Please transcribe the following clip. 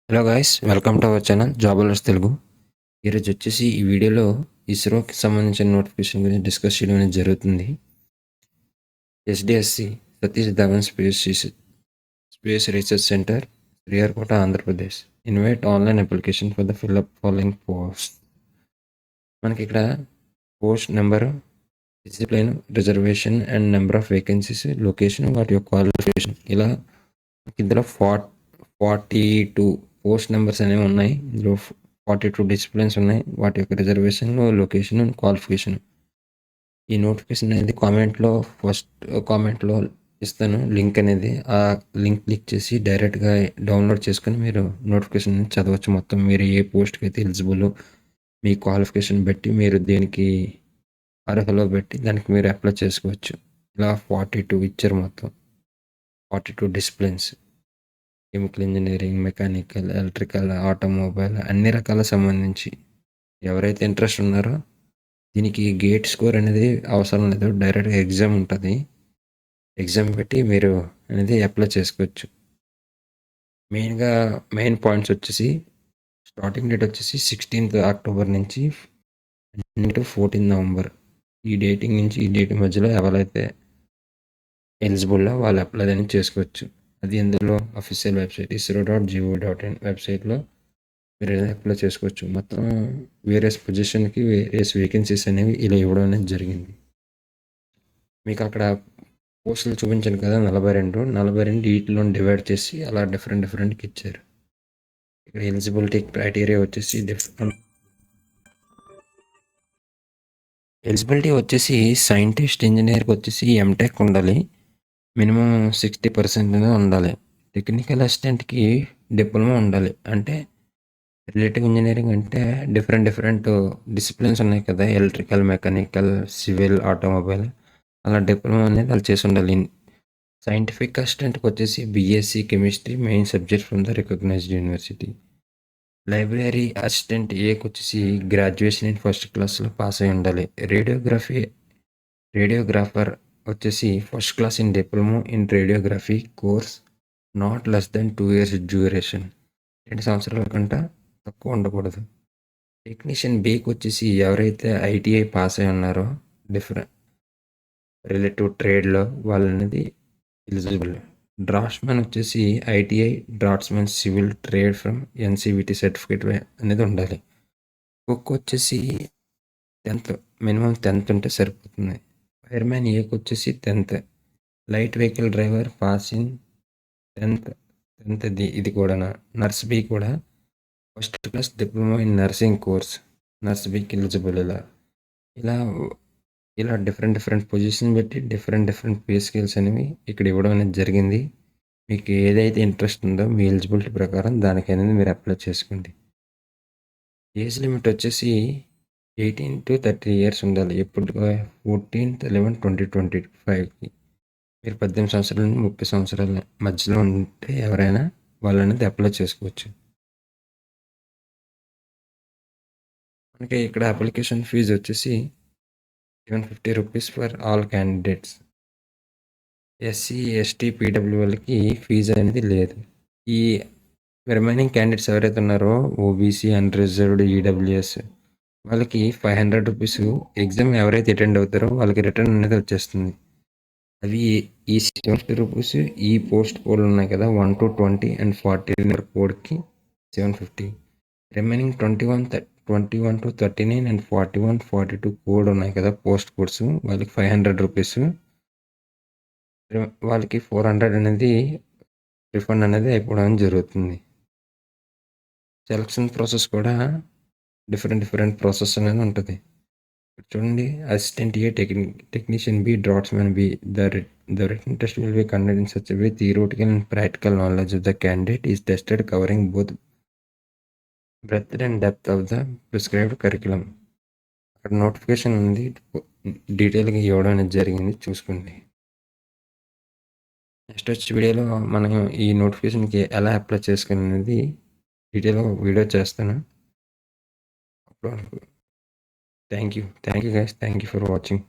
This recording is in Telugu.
Hello guys, welcome to our channel job alerts Telugu. ఈరోజు వచ్చేసి ఈ వీడియోలో ఇస్రోకి సంబంధించిన నోటిఫికేషన్ గురించి డిస్కస్ చేయడం అనేది జరుగుతుంది. SDSC Satish Dhawan space research centre, Sriharikota, Andhra Pradesh. Invite online application for the fill up following post. మనకి ఇక్కడ post number, discipline, reservation and number of vacancies, location, వాటి యొక్క క్వాలిఫికేషన్, ఇలా ఇందులో 42 పోస్ట్ నెంబర్స్ అనేవి ఉన్నాయి. ఇందులో 42 డిసిప్లిన్స్ ఉన్నాయి. వాటి యొక్క రిజర్వేషన్, లొకేషన్, క్వాలిఫికేషన్. ఈ నోటిఫికేషన్ అనేది ఫస్ట్ కామెంట్లో ఇస్తాను లింక్ అనేది. ఆ లింక్ క్లిక్ చేసి డైరెక్ట్గా డౌన్లోడ్ చేసుకొని మీరు నోటిఫికేషన్ చదవచ్చు. మొత్తం మీరు ఏ పోస్ట్కి అయితే ఎలిజిబుల్, మీ క్వాలిఫికేషన్ బట్టి మీరు దేనికి అర్హలో బట్టి దానికి మీరు అప్లై చేసుకోవచ్చు. ఇలా 42 ఇచ్చారు. మొత్తం 42 disciplines. Chemical engineering, mechanical, electrical, automobile, అన్ని రకాల సంబంధించి ఎవరైతే ఇంట్రెస్ట్ ఉన్నారో దీనికి గేట్ స్కోర్ అనేది అవసరం లేదు. డైరెక్ట్గా ఎగ్జామ్ ఉంటుంది. ఎగ్జామ్ పెట్టి మీరు అనేది అప్లై చేసుకోవచ్చు. మెయిన్ పాయింట్స్ వచ్చేసి స్టార్టింగ్ డేట్ వచ్చేసి 16th అక్టోబర్ నుంచి 14 నవంబర్. ఈ డేటింగ్ నుంచి ఈ డేట్ మధ్యలో ఎవరైతే ఎలిజిబుల్లో వాళ్ళు అప్లై అనేది చేసుకోవచ్చు. అది ఎందులో అఫీషియల్ వెబ్సైట్ isro.go.in వెబ్సైట్లో మీరు అప్లై చేసుకోవచ్చు. మొత్తం వేరియస్ పొజిషన్కి వేరియస్ వేకెన్సీస్ అనేవి ఇలా ఇవ్వడం అనేది జరిగింది. మీకు అక్కడ పోస్టులు చూపించాను కదా, 42 వీటిలో డివైడ్ చేసి అలా డిఫరెంట్కి ఇచ్చారు. ఇక్కడ ఎలిజిబిలిటీ క్రైటీరియా వచ్చేసి సైంటిస్ట్, ఇంజనీర్కి వచ్చేసి ఎంటెక్ ఉండాలి. మినిమం 60% ఉండాలి. టెక్నికల్ అసిస్టెంట్కి డిప్లొమా ఉండాలి. అంటే రిలేటివ్ ఇంజనీరింగ్ అంటే డిఫరెంట్ డిసిప్లిన్స్ ఉన్నాయి కదా, ఎలక్ట్రికల్, మెకానికల్, సివిల్, ఆటోమొబైల్, అలా డిప్లొమా అనేది వాళ్ళు చేసి ఉండాలి. సైంటిఫిక్ అసిస్టెంట్కి వచ్చేసి BSc chemistry main subject from the recognised university. Library assistant ఏకి వచ్చేసి గ్రాడ్యుయేషన్ ఇన్ ఫస్ట్ క్లాస్లో పాస్ అయి ఉండాలి. రేడియోగ్రాఫర్ వచ్చేసి first class in diploma in radiography course not less than 2 years duration. 2 సంవత్సరాల కంటే తక్కువ ఉండకూడదు. టెక్నీషియన్ బీకి వచ్చేసి ఎవరైతే ఐటీఐ పాస్ అయి ఉన్నారో రిలేటివ్ ట్రేడ్లో వాళ్ళు అనేది ఎలిజిబుల్. డ్రాఫ్ట్స్మెన్ వచ్చేసి ITI draughtsmen civil trade from NCVT certificate అనేది ఉండాలి. కుక్ వచ్చేసి 10th, మినిమం 10th ఉంటే సరిపోతుంది. ఫైర్మ్యాన్ ఏకి వచ్చేసి 10th. Light vehicle driver pass in 10th. ఇది కూడా. నర్స్ బి కూడా first class diploma in nursing course, nurse బికి ఎలిజిబుల్. ఇలా డిఫరెంట్ పొజిషన్ బట్టి డిఫరెంట్ పే స్కేల్స్ అనేవి ఇక్కడ ఇవ్వడం అనేది జరిగింది. మీకు ఏదైతే ఇంట్రెస్ట్ ఉందో మీ ఎలిజిబిలిటీ ప్రకారం దానికి అనేది మీరు అప్లై చేసుకోండి. ఏజ్ లిమిట్ వచ్చేసి 18 to 30 years ఉండాలి. ఎప్పుడు 14/11/2025కి. మీరు 18 సంవత్సరాల నుండి 30 సంవత్సరాల మధ్యలో ఉంటే ఎవరైనా వాళ్ళు అనేది అప్లై చేసుకోవచ్చు. మనకి ఇక్కడ అప్లికేషన్ ఫీజు వచ్చేసి 750 rupees for all candidates. SC, ST, పీడబ్ల్యూఎల్కి ఫీజు అనేది లేదు. ఈ రిమైనింగ్ క్యాండిడేట్స్ ఎవరైతే ఉన్నారో ఓబీసీ, అన్రిజర్వ్డ్, ఈడబ్ల్యూఎస్ వాళ్ళకి 500 రూపీస్ ఎగ్జామ్ ఎవరైతే అటెండ్ అవుతారో వాళ్ళకి రిటర్న్ అనేది వచ్చేస్తుంది. అవి ఈ 750 రూపీస్ ఈ పోస్ట్ కోడ్లు ఉన్నాయి కదా, 1 to 20 and 40 కోడ్కి 750. Remaining 21 to 39 and 41, 42 code ఉన్నాయి కదా పోస్ట్ కోడ్స్, వాళ్ళకి 500 రూపీస్. వాళ్ళకి 400 అనేది రిఫండ్ అనేది అయిపోవడం జరుగుతుంది. సెలక్షన్ ప్రాసెస్ కూడా డిఫరెంట్ ప్రాసెస్ అనేది ఉంటుంది. చూడండి, assistant A, technician B, draftsmen B. The written test will be conducted in such a way theoretical and practical knowledge of the candidate is tested, covering both breadth and depth of the prescribed curriculum. అక్కడ నోటిఫికేషన్ ఉంది, డీటెయిల్గా ఇవ్వడం అనేది జరిగింది, చూసుకోండి. నెక్స్ట్ వచ్చే వీడియోలో మనం ఈ నోటిఫికేషన్కి ఎలా అప్లై చేసుకోవాలి అనేది డీటెయిల్గా వీడియో చేస్తాను. Thank you guys, thank you for watching.